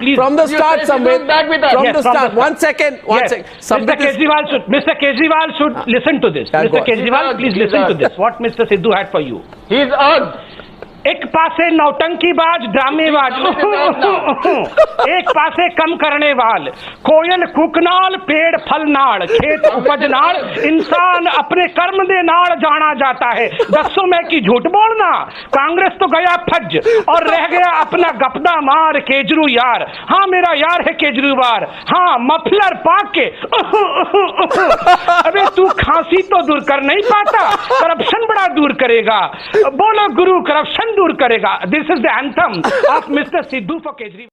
Please. From the start, Sambit. From the start. One second. Mr. Kejriwal should listen to this. Mr. Kejriwal, please listen to this. What Mr. Sidhu had for you. He is urged. एक पासे नौटंकीबाज ड्रामेबाज एक पासे कम करने वाल कोयल कुकनाल पेड़ फलनाड़ खेत उपजनाड़ इंसान अपने कर्म दे नाड़ जाना जाता है। दसों में की झूठ बोलना। कांग्रेस तो गया फज और रह गया अपना गपदा मार केजरू यार। हाँ मेरा यार है केजरीवाल। हाँ मफलर पाक के अबे तू खांसी तो दूर कर नहीं पाता, करप्शन बड़ा दूर करेगा। बोलो गुरु करप्शन दूर करेगा। This is the anthem of mister Sidhu for Kejriwal.